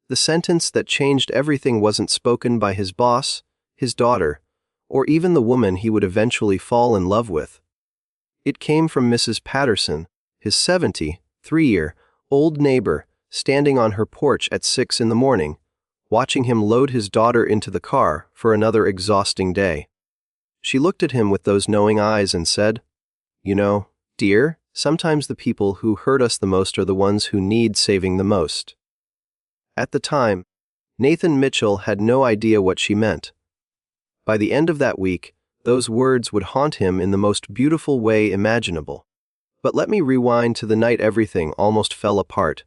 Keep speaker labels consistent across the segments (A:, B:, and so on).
A: The sentence that changed everything wasn't spoken by his boss, his daughter, or even the woman he would eventually fall in love with. It came from Mrs. Patterson, his 73-year-old neighbor, standing on her porch at 6 in the morning, watching him load his daughter into the car for another exhausting day. She looked at him with those knowing eyes and said, "You know, dear, sometimes the people who hurt us the most are the ones who need saving the most." At the time, Nathan Mitchell had no idea what she meant. By the end of that week, those words would haunt him in the most beautiful way imaginable. But let me rewind to the night everything almost fell apart.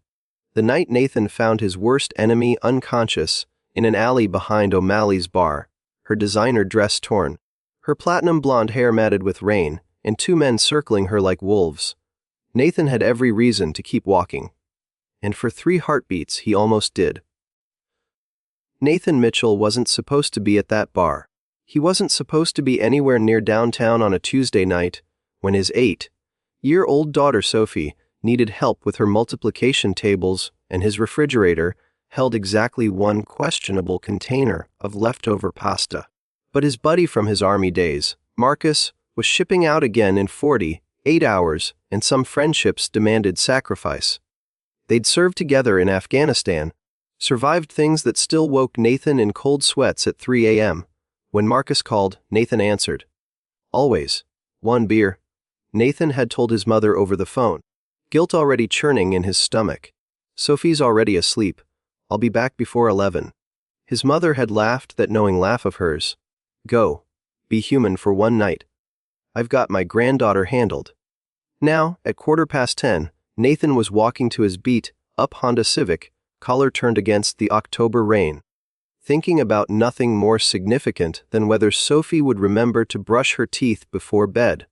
A: The night Nathan found his worst enemy unconscious in an alley behind O'Malley's bar, her designer dress torn, her platinum blonde hair matted with rain, and two men circling her like wolves. Nathan had every reason to keep walking. And for 3 heartbeats he almost did. Nathan Mitchell wasn't supposed to be at that bar. He wasn't supposed to be anywhere near downtown on a Tuesday night when his 8-year-old daughter Sophie needed help with her multiplication tables and his refrigerator held exactly one questionable container of leftover pasta. But his buddy from his army days, Marcus, was shipping out again in 48 hours, and some friendships demanded sacrifice. They'd served together in Afghanistan, survived things that still woke Nathan in cold sweats at 3 a.m. When Marcus called, Nathan answered. Always. 1 beer. Nathan had told his mother over the phone, guilt already churning in his stomach. Sophie's already asleep. I'll be back before 11. His mother had laughed that knowing laugh of hers. Go. Be human for 1 night. I've got my granddaughter handled. Now, at 10:15, Nathan was walking to his beat-up Honda Civic, collar turned against the October rain, thinking about nothing more significant than whether Sophie would remember to brush her teeth before bed.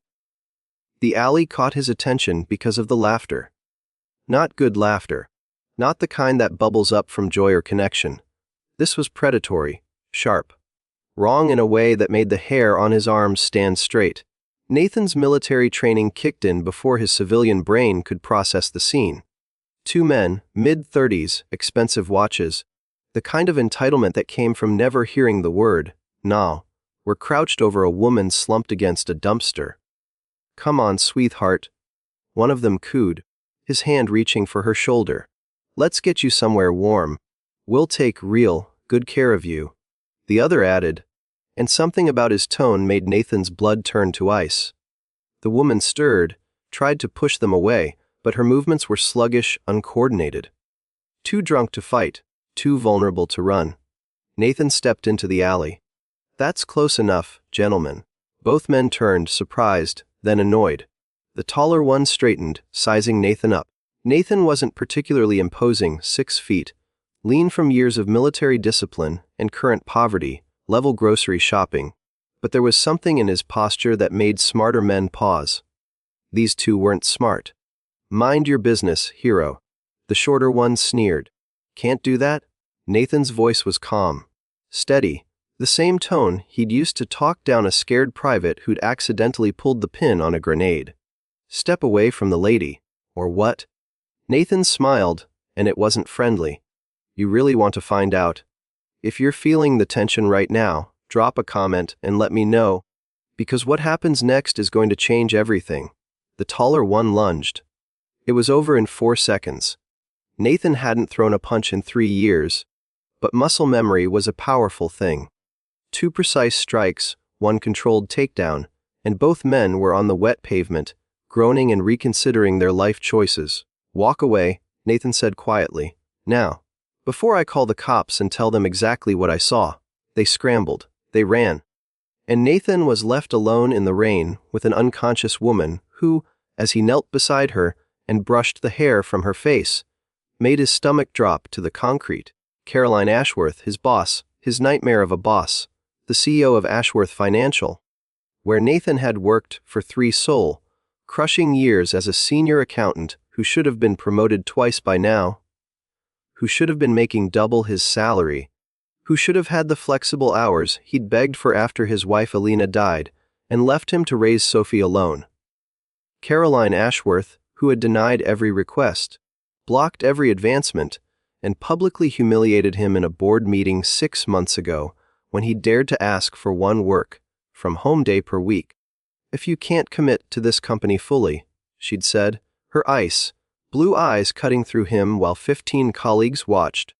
A: The alley caught his attention because of the laughter. Not good laughter. Not the kind that bubbles up from joy or connection. This was predatory, sharp, wrong in a way that made the hair on his arms stand straight. Nathan's military training kicked in before his civilian brain could process the scene. 2 men, mid-30s, expensive watches, the kind of entitlement that came from never hearing the word, "no," were crouched over a woman slumped against a dumpster. "Come on, sweetheart," one of them cooed, his hand reaching for her shoulder. "Let's get you somewhere warm. We'll take real good care of you," the other added, and something about his tone made Nathan's blood turn to ice. The woman stirred, tried to push them away, but her movements were sluggish, uncoordinated. Too drunk to fight, too vulnerable to run. Nathan stepped into the alley. "That's close enough, gentlemen." Both men turned, surprised, then annoyed. The taller one straightened, sizing Nathan up. Nathan wasn't particularly imposing, 6 feet, lean from years of military discipline and current poverty, level grocery shopping, but there was something in his posture that made smarter men pause. These two weren't smart. "Mind your business, hero," the shorter one sneered. "Can't do that?" Nathan's voice was calm, steady, the same tone he'd used to talk down a scared private who'd accidentally pulled the pin on a grenade. "Step away from the lady, or what?" Nathan smiled, and it wasn't friendly. "You really want to find out? If you're feeling the tension right now, drop a comment and let me know, because what happens next is going to change everything." The taller one lunged. It was over in 4 seconds. Nathan hadn't thrown a punch in 3 years, but muscle memory was a powerful thing. 2 precise strikes, 1 controlled takedown, and both men were on the wet pavement, groaning and reconsidering their life choices. "Walk away," Nathan said quietly. "Now, before I call the cops and tell them exactly what I saw." They scrambled. They ran. And Nathan was left alone in the rain with an unconscious woman who, as he knelt beside her and brushed the hair from her face, made his stomach drop to the concrete. Caroline Ashworth, his boss, his nightmare of a boss, the CEO of Ashworth Financial, where Nathan had worked for 3 soul-crushing years as a senior accountant who should have been promoted twice by now, who should have been making double his salary, who should have had the flexible hours he'd begged for after his wife Alina died and left him to raise Sophie alone. Caroline Ashworth, who had denied every request, blocked every advancement, and publicly humiliated him in a board meeting 6 months ago when he dared to ask for one work from home day per week. "If you can't commit to this company fully," she'd said, her blue eyes cutting through him while 15 colleagues watched,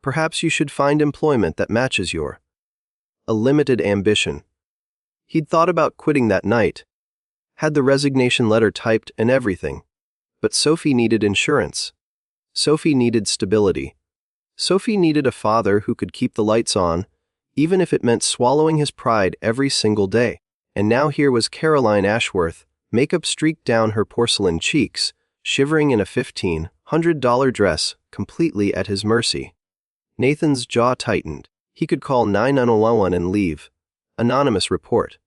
A: "perhaps you should find employment that matches your a limited ambition." He'd thought about quitting that night, had the resignation letter typed and everything. But Sophie needed insurance. Sophie needed stability. Sophie needed a father who could keep the lights on, even if it meant swallowing his pride every single day. And now here was Caroline Ashworth, makeup streaked down her porcelain cheeks, shivering in a $1,500 dress, completely at his mercy. Nathan's jaw tightened. He could call 911 and leave. Anonymous report.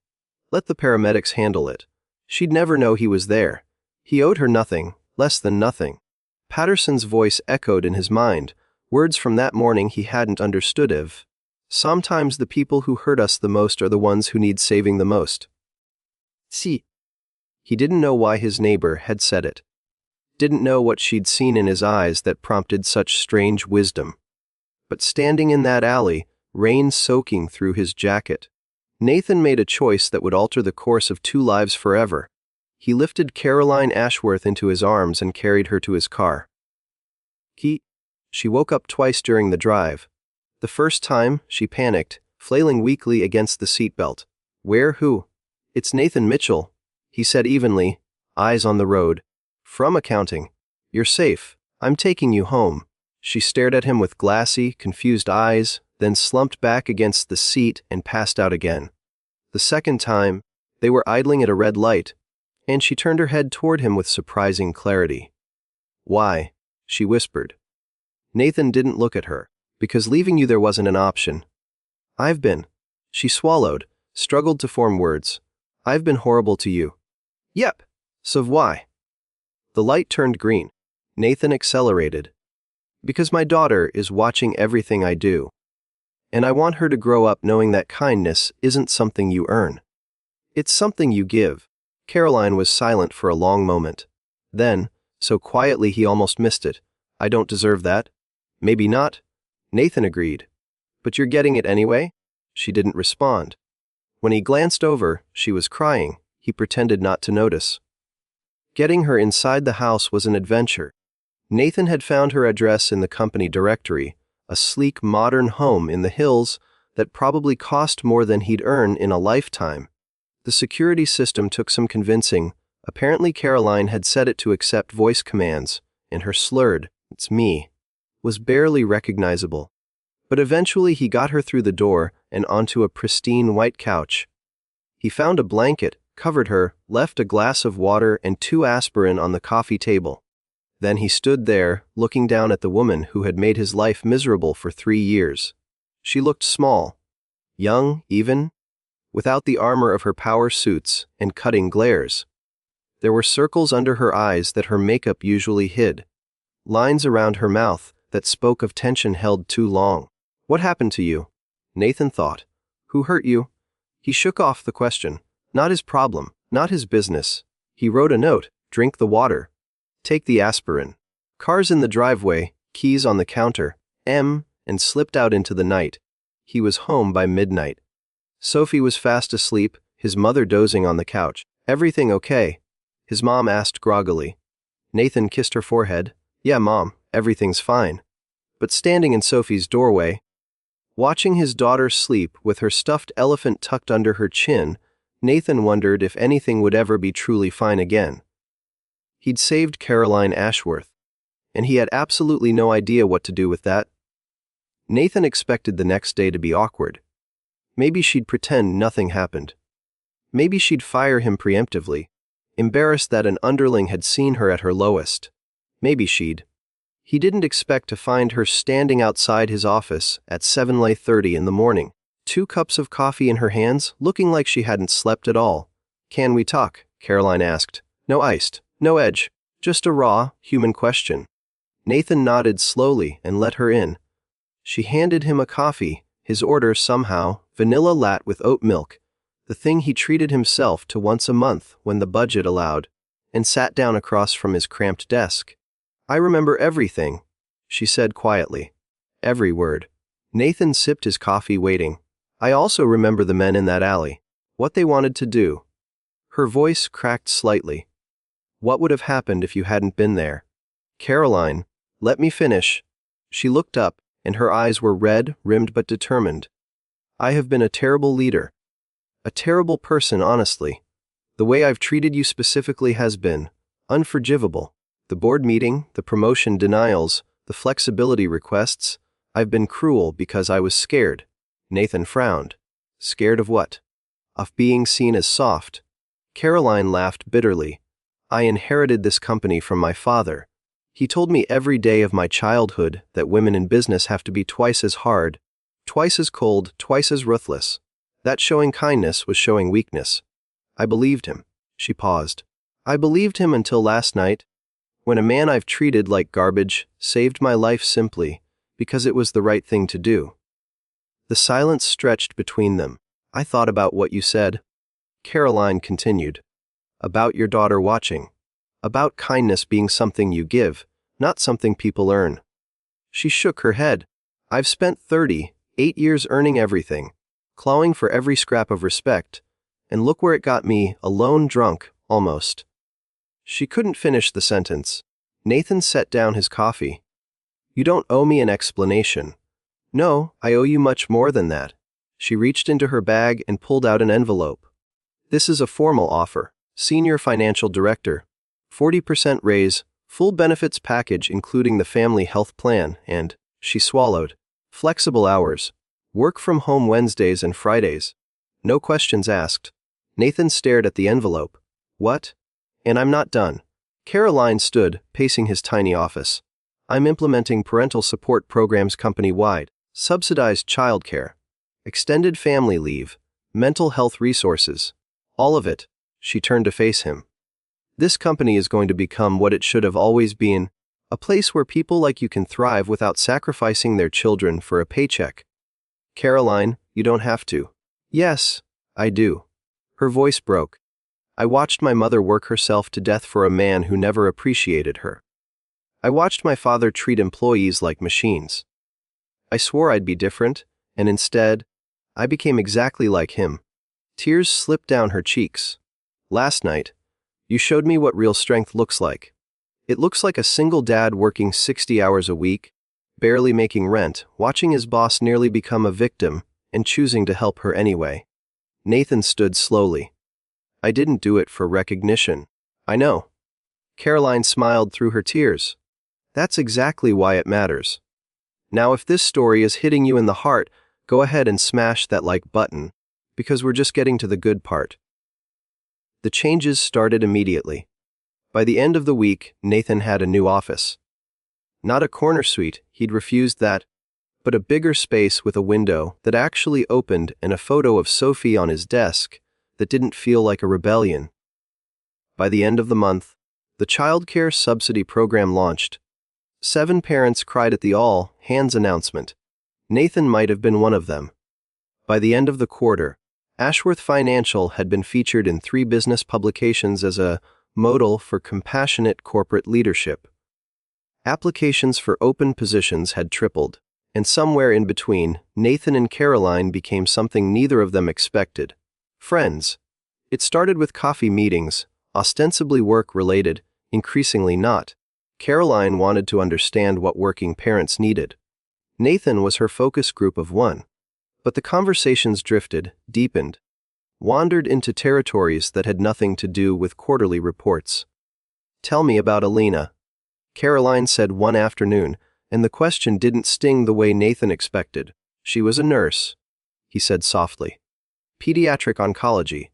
A: Let the paramedics handle it. She'd never know he was there. He owed her nothing, less than nothing. Patterson's voice echoed in his mind, words from that morning he hadn't understood of. Sometimes the people who hurt us the most are the ones who need saving the most. See. He didn't know why his neighbor had said it. Didn't know what she'd seen in his eyes that prompted such strange wisdom. But standing in that alley, rain soaking through his jacket, Nathan made a choice that would alter the course of 2 lives forever. He lifted Caroline Ashworth into his arms and carried her to his car. She woke up twice during the drive. The first time, she panicked, flailing weakly against the seatbelt. Who? It's Nathan Mitchell, he said evenly, eyes on the road. From accounting. You're safe. I'm taking you home. She stared at him with glassy, confused eyes, then slumped back against the seat and passed out again. The second time, they were idling at a red light, and she turned her head toward him with surprising clarity. "Why?" she whispered. Nathan didn't look at her. "Because leaving you there wasn't an option." "I've been." She swallowed, struggled to form words. "I've been horrible to you." "Yep. So why?" The light turned green. Nathan accelerated. "Because my daughter is watching everything I do. And I want her to grow up knowing that kindness isn't something you earn. It's something you give." Caroline was silent for a long moment. Then, so quietly he almost missed it, "I don't deserve that." "Maybe not," Nathan agreed. "But you're getting it anyway?" She didn't respond. When he glanced over, she was crying. He pretended not to notice. Getting her inside the house was an adventure. Nathan had found her address in the company directory, a sleek modern home in the hills that probably cost more than he'd earn in a lifetime. The security system took some convincing. Apparently Caroline had set it to accept voice commands, and her slurred, "It's me," was barely recognizable. But eventually he got her through the door and onto a pristine white couch. He found a blanket, covered her, left a glass of water and 2 aspirin on the coffee table. Then he stood there, looking down at the woman who had made his life miserable for 3 years. She looked small, young, even, without the armor of her power suits and cutting glares. There were circles under her eyes that her makeup usually hid, lines around her mouth that spoke of tension held too long. "What happened to you?" Nathan thought. "Who hurt you?" He shook off the question. Not his problem, not his business. He wrote a note, "Drink the water. Take the aspirin." Cars in the driveway, keys on the counter, and slipped out into the night. He was home by midnight. Sophie was fast asleep, his mother dozing on the couch. "Everything okay?" his mom asked groggily. Nathan kissed her forehead. "Yeah, Mom, everything's fine." But standing in Sophie's doorway, watching his daughter sleep with her stuffed elephant tucked under her chin, Nathan wondered if anything would ever be truly fine again. He'd saved Caroline Ashworth, and he had absolutely no idea what to do with that. Nathan expected the next day to be awkward. Maybe she'd pretend nothing happened. Maybe she'd fire him preemptively, embarrassed that an underling had seen her at her lowest. Maybe she'd. He didn't expect to find her standing outside his office at 7:30 in the morning, 2 cups of coffee in her hands, looking like she hadn't slept at all. "Can we talk?" Caroline asked. "No iced, no edge, just a raw, human question." Nathan nodded slowly and let her in. She handed him a coffee, his order somehow, vanilla latte with oat milk, the thing he treated himself to once a month when the budget allowed, and sat down across from his cramped desk. "I remember everything," she said quietly. Every word. Nathan sipped his coffee, waiting. I also remember the men in that alley. What they wanted to do. Her voice cracked slightly. What would have happened if you hadn't been there? Caroline, let me finish. She looked up, and her eyes were red, rimmed but determined. I have been a terrible leader. A terrible person, honestly. The way I've treated you specifically has been unforgivable. The board meeting, the promotion denials, the flexibility requests. I've been cruel because I was scared. Nathan frowned. Scared of what? Of being seen as soft. Caroline laughed bitterly. I inherited this company from my father. He told me every day of my childhood that women in business have to be twice as hard, twice as cold, twice as ruthless. That showing kindness was showing weakness. I believed him. She paused. I believed him until last night, when a man I've treated like garbage saved my life simply because it was the right thing to do. The silence stretched between them. I thought about what you said. Caroline continued. About your daughter watching. About kindness being something you give, not something people earn. She shook her head. I've spent 38 years earning everything, clawing for every scrap of respect, and look where it got me, alone, drunk, almost. She couldn't finish the sentence. Nathan set down his coffee. You don't owe me an explanation. No, I owe you much more than that. She reached into her bag and pulled out an envelope. This is a formal offer. Senior Financial Director. 40% raise, full benefits package including the family health plan and, she swallowed, flexible hours. Work from home Wednesdays and Fridays. No questions asked. Nathan stared at the envelope. What? And I'm not done. Caroline stood, pacing his tiny office. I'm implementing parental support programs company-wide, subsidized childcare, extended family leave, mental health resources. All of it. She turned to face him. This company is going to become what it should have always been, a place where people like you can thrive without sacrificing their children for a paycheck. Caroline, you don't have to. Yes, I do. Her voice broke. I watched my mother work herself to death for a man who never appreciated her. I watched my father treat employees like machines. I swore I'd be different, and instead, I became exactly like him. Tears slipped down her cheeks. Last night, you showed me what real strength looks like. It looks like a single dad working 60 hours a week, barely making rent, watching his boss nearly become a victim, and choosing to help her anyway. Nathan stood slowly. I didn't do it for recognition. I know. Caroline smiled through her tears. That's exactly why it matters. Now if this story is hitting you in the heart, go ahead and smash that like button, because we're just getting to the good part. The changes started immediately. By the end of the week, Nathan had a new office. Not a corner suite, he'd refused that, but a bigger space with a window that actually opened and a photo of Sophie on his desk that didn't feel like a rebellion. By the end of the month, the childcare subsidy program launched. 7 parents cried at the all-hands announcement. Nathan might have been one of them. By the end of the quarter, Ashworth Financial had been featured in 3 business publications as a model for compassionate corporate leadership. Applications for open positions had tripled, and somewhere in between, Nathan and Caroline became something neither of them expected. Friends. It started with coffee meetings, ostensibly work-related, increasingly not. Caroline wanted to understand what working parents needed. Nathan was her focus group of one. But the conversations drifted, deepened, wandered into territories that had nothing to do with quarterly reports. Tell me about Alina, Caroline said one afternoon, and the question didn't sting the way Nathan expected. She was a nurse, he said softly. Pediatric oncology.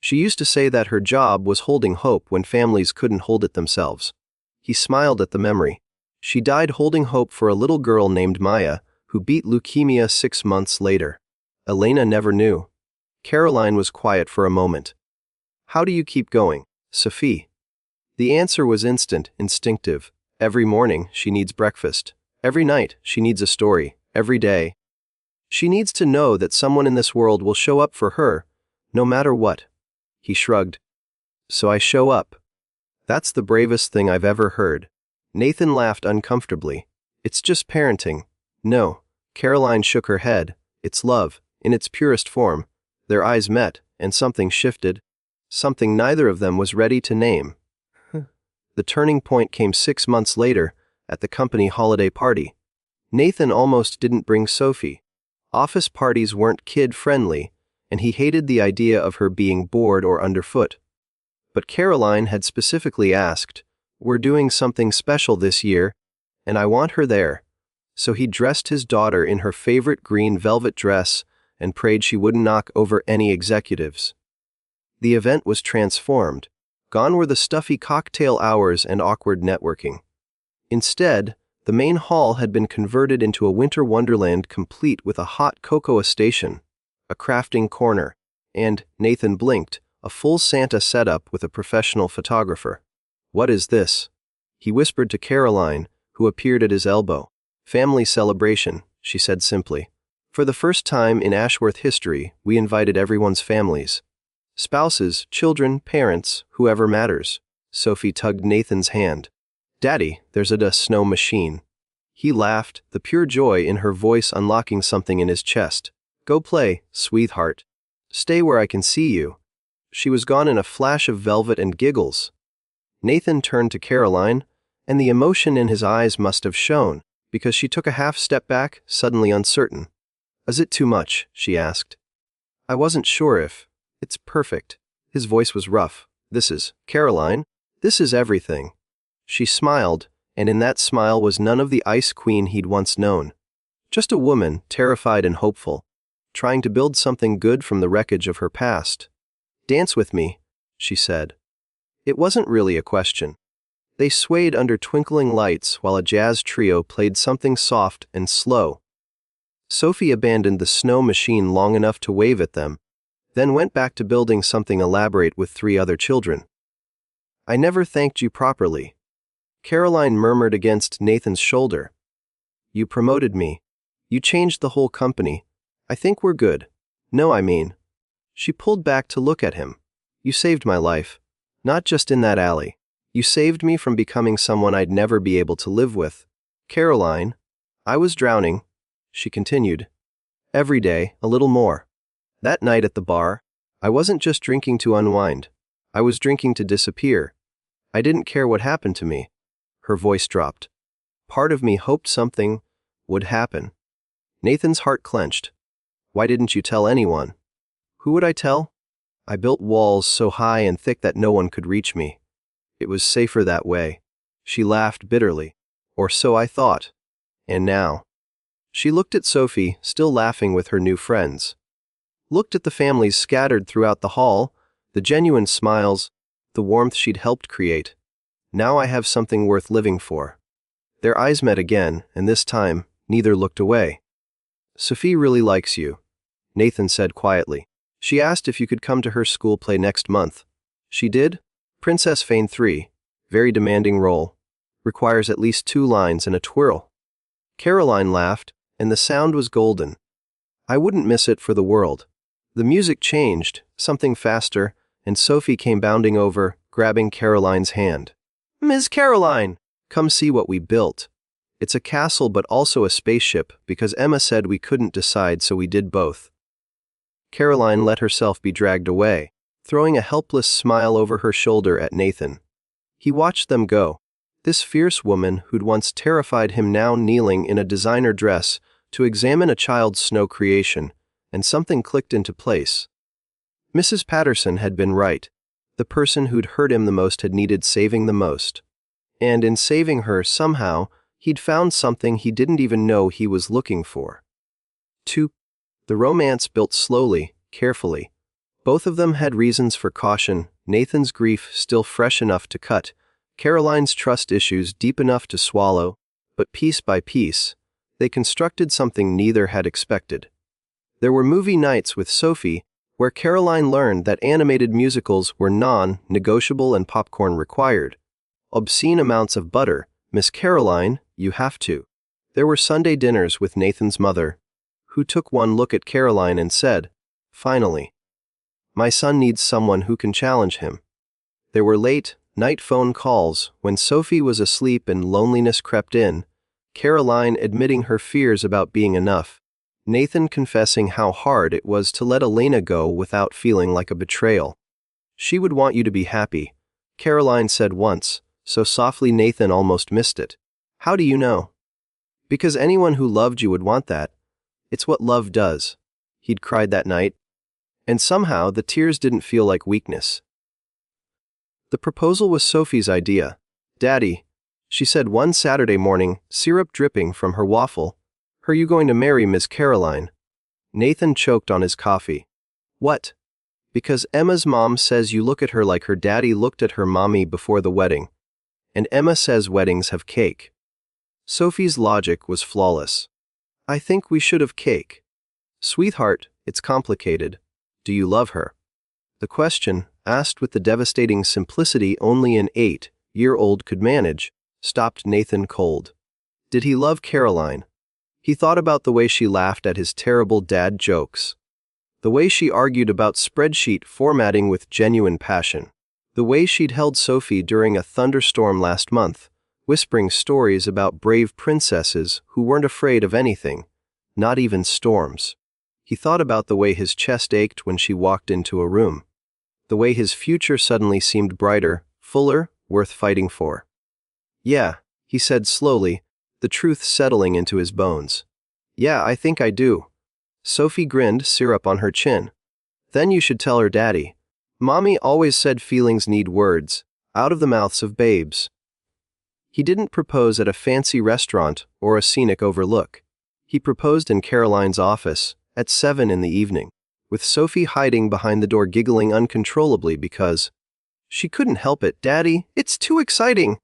A: She used to say that her job was holding hope when families couldn't hold it themselves. He smiled at the memory. She died holding hope for a little girl named Maya, who beat leukemia 6 months later. Elena never knew. Caroline was quiet for a moment. How do you keep going, Sophie? The answer was instant, instinctive. Every morning, she needs breakfast. Every night, she needs a story. Every day. She needs to know that someone in this world will show up for her, no matter what. He shrugged. So I show up. That's the bravest thing I've ever heard. Nathan laughed uncomfortably. It's just parenting. No. Caroline shook her head. It's love, in its purest form. Their eyes met, and something shifted. Something neither of them was ready to name. The turning point came 6 months later, at the company holiday party. Nathan almost didn't bring Sophie. Office parties weren't kid-friendly, and he hated the idea of her being bored or underfoot. But Caroline had specifically asked, "We're doing something special this year, and I want her there." So he dressed his daughter in her favorite green velvet dress and prayed she wouldn't knock over any executives. The event was transformed. Gone were the stuffy cocktail hours and awkward networking. Instead, the main hall had been converted into a winter wonderland complete with a hot cocoa station, a crafting corner, and, Nathan blinked, a full Santa setup with a professional photographer. "What is this?" he whispered to Caroline, who appeared at his elbow. "Family celebration," she said simply. "For the first time in Ashworth history, we invited everyone's families. Spouses, children, parents, whoever matters." Sophie tugged Nathan's hand. "Daddy, there's a snow machine." He laughed, the pure joy in her voice unlocking something in his chest. "Go play, sweetheart. Stay where I can see you." She was gone in a flash of velvet and giggles. Nathan turned to Caroline, and the emotion in his eyes must have shown, because she took a half step back, suddenly uncertain. "Is it too much?" she asked. "I wasn't sure if..." "It's perfect." His voice was rough. "This is, Caroline, this is everything." She smiled, and in that smile was none of the ice queen he'd once known. Just a woman, terrified and hopeful, trying to build something good from the wreckage of her past. "Dance with me," she said. It wasn't really a question. They swayed under twinkling lights while a jazz trio played something soft and slow. Sophie abandoned the snow machine long enough to wave at them, then went back to building something elaborate with 3 other children. "I never thanked you properly," Caroline murmured against Nathan's shoulder. "You promoted me. You changed the whole company. I think we're good." "No, I mean." She pulled back to look at him. "You saved my life. Not just in that alley. You saved me from becoming someone I'd never be able to live with." "Caroline, I was drowning," she continued. "Every day, a little more. That night at the bar, I wasn't just drinking to unwind. I was drinking to disappear. I didn't care what happened to me." Her voice dropped. "Part of me hoped something would happen." Nathan's heart clenched. "Why didn't you tell anyone?" "Who would I tell? I built walls so high and thick that no one could reach me. It was safer that way." She laughed bitterly. "Or so I thought. And now." She looked at Sophie, still laughing with her new friends. Looked at the families scattered throughout the hall, the genuine smiles, the warmth she'd helped create. "Now I have something worth living for." Their eyes met again, and this time, neither looked away. "Sophie really likes you," Nathan said quietly. "She asked if you could come to her school play next month." "She did? Princess Fane 3. Very demanding role. Requires at least 2 lines and a twirl." Caroline laughed, and the sound was golden. "I wouldn't miss it for the world." The music changed, something faster, and Sophie came bounding over, grabbing Caroline's hand. "Ms. Caroline, come see what we built. It's a castle but also a spaceship because Emma said we couldn't decide, so we did both." Caroline let herself be dragged away, throwing a helpless smile over her shoulder at Nathan. He watched them go. This fierce woman who'd once terrified him now kneeling in a designer dress to examine a child's snow creation, and something clicked into place. Mrs. Patterson had been right. The person who'd hurt him the most had needed saving the most. And in saving her, somehow, he'd found something he didn't even know he was looking for. 2. The romance built slowly, carefully. Both of them had reasons for caution, Nathan's grief still fresh enough to cut, Caroline's trust issues deep enough to swallow, but piece by piece, they constructed something neither had expected. There were movie nights with Sophie, where Caroline learned that animated musicals were non-negotiable and popcorn required. Obscene amounts of butter, "Miss Caroline, you have to." There were Sunday dinners with Nathan's mother, who took one look at Caroline and said, "Finally. My son needs someone who can challenge him." There were late, night phone calls when Sophie was asleep and loneliness crept in. Caroline admitting her fears about being enough, Nathan confessing how hard it was to let Elena go without feeling like a betrayal. She would want you to be happy, Caroline said once, so softly Nathan almost missed it. How do you know? Because anyone who loved you would want that. It's what love does. He'd cried that night. And somehow the tears didn't feel like weakness. The proposal was Sophie's idea. Daddy, she said one Saturday morning, syrup dripping from her waffle, are you going to marry Miss Caroline? Nathan choked on his coffee. What? Because Emma's mom says you look at her like her daddy looked at her mommy before the wedding. And Emma says weddings have cake. Sophie's logic was flawless. I think we should have cake. Sweetheart, it's complicated. Do you love her? The question, asked with the devastating simplicity only an 8-year-old could manage, stopped Nathan cold. Did he love Caroline? He thought about the way she laughed at his terrible dad jokes. The way she argued about spreadsheet formatting with genuine passion. The way she'd held Sophie during a thunderstorm last month, whispering stories about brave princesses who weren't afraid of anything, not even storms. He thought about the way his chest ached when she walked into a room. The way his future suddenly seemed brighter, fuller, worth fighting for. Yeah, he said slowly, the truth settling into his bones. Yeah, I think I do. Sophie grinned, syrup on her chin. Then you should tell her daddy. Mommy always said feelings need words, out of the mouths of babes. He didn't propose at a fancy restaurant or a scenic overlook. He proposed in Caroline's office, at 7 in the evening, with Sophie hiding behind the door giggling uncontrollably because she couldn't help it. Daddy, it's too exciting.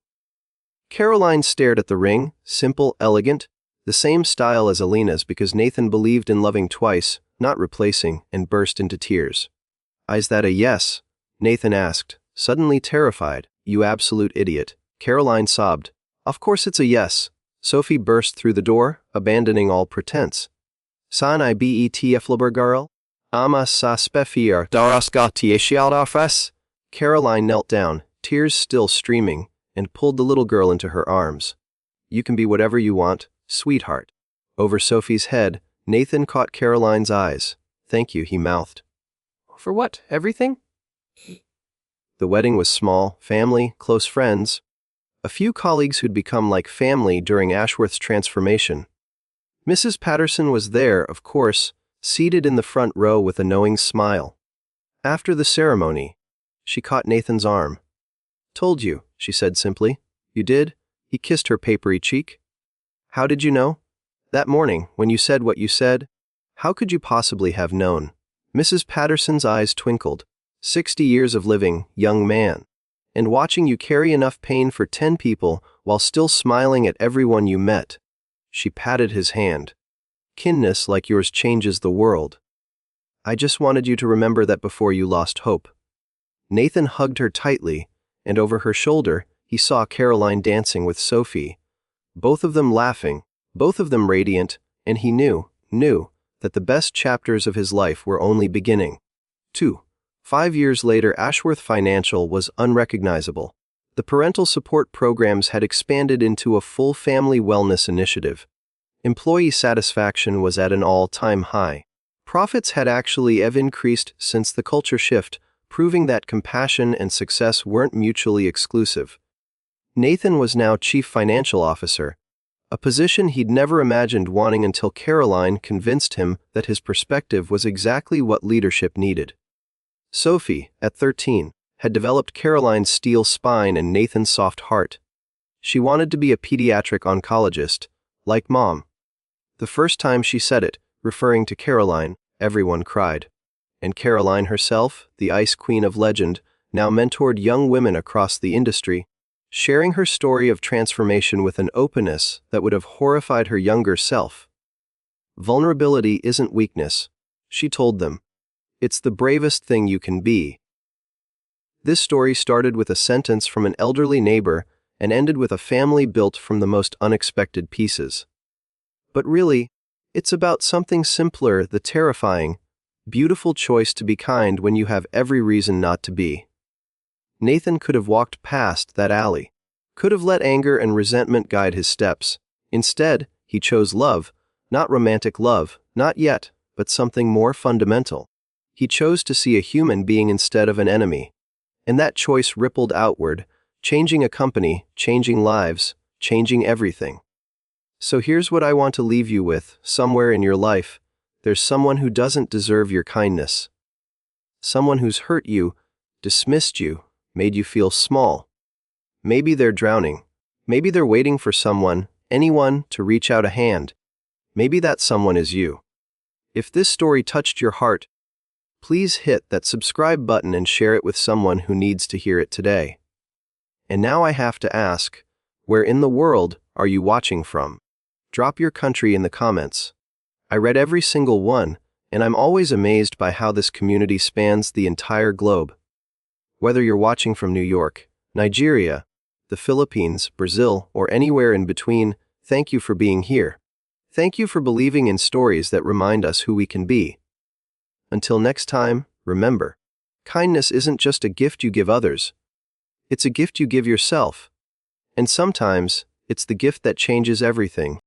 A: Caroline stared at the ring, simple, elegant, the same style as Elena's because Nathan believed in loving twice, not replacing, and burst into tears. Is that a yes? Nathan asked, suddenly terrified. You absolute idiot. Caroline sobbed. Of course it's a yes. Sophie burst through the door, abandoning all pretense. San I betflbergarl? Ama sa spefier daraska tieshialdarfes? Caroline knelt down, tears still streaming, and pulled the little girl into her arms. You can be whatever you want, sweetheart. Over Sophie's head, Nathan caught Caroline's eyes. Thank you, he mouthed. For what? Everything? The wedding was small, family, close friends. A few colleagues who'd become like family during Ashworth's transformation. Mrs. Patterson was there, of course, seated in the front row with a knowing smile. After the ceremony, she caught Nathan's arm. Told you, she said simply. You did? He kissed her papery cheek. How did you know? That morning, when you said what you said. How could you possibly have known? Mrs. Patterson's eyes twinkled. 60 years of living, young man. And watching you carry enough pain for 10 people while still smiling at everyone you met. She patted his hand. Kinness like yours changes the world. I just wanted you to remember that before you lost hope. Nathan hugged her tightly, and over her shoulder, he saw Caroline dancing with Sophie. Both of them laughing, both of them radiant, and he knew that the best chapters of his life were only beginning. 5 years later, Ashworth Financial was unrecognizable. The parental support programs had expanded into a full family wellness initiative. Employee satisfaction was at an all-time high. Profits had actually increased since the culture shift, proving that compassion and success weren't mutually exclusive. Nathan was now Chief Financial Officer, a position he'd never imagined wanting until Caroline convinced him that his perspective was exactly what leadership needed. Sophie, at 13, had developed Caroline's steel spine and Nathan's soft heart. She wanted to be a pediatric oncologist, like Mom. The first time she said it, referring to Caroline, everyone cried. And Caroline herself, the ice queen of legend, now mentored young women across the industry, sharing her story of transformation with an openness that would have horrified her younger self. Vulnerability isn't weakness, she told them. It's the bravest thing you can be. This story started with a sentence from an elderly neighbor and ended with a family built from the most unexpected pieces. But really, it's about something simpler, the terrifying, beautiful choice to be kind when you have every reason not to be. Nathan could have walked past that alley, could have let anger and resentment guide his steps. Instead, he chose love, not romantic love, not yet, but something more fundamental. He chose to see a human being instead of an enemy. And that choice rippled outward, changing a company, changing lives, changing everything. So here's what I want to leave you with. Somewhere in your life, there's someone who doesn't deserve your kindness. Someone who's hurt you, dismissed you, made you feel small. Maybe they're drowning. Maybe they're waiting for someone, anyone, to reach out a hand. Maybe that someone is you. If this story touched your heart, please hit that subscribe button and share it with someone who needs to hear it today. And now I have to ask, where in the world are you watching from? Drop your country in the comments. I read every single one, and I'm always amazed by how this community spans the entire globe. Whether you're watching from New York, Nigeria, the Philippines, Brazil, or anywhere in between, thank you for being here. Thank you for believing in stories that remind us who we can be. Until next time, remember, kindness isn't just a gift you give others. It's a gift you give yourself. And sometimes, it's the gift that changes everything.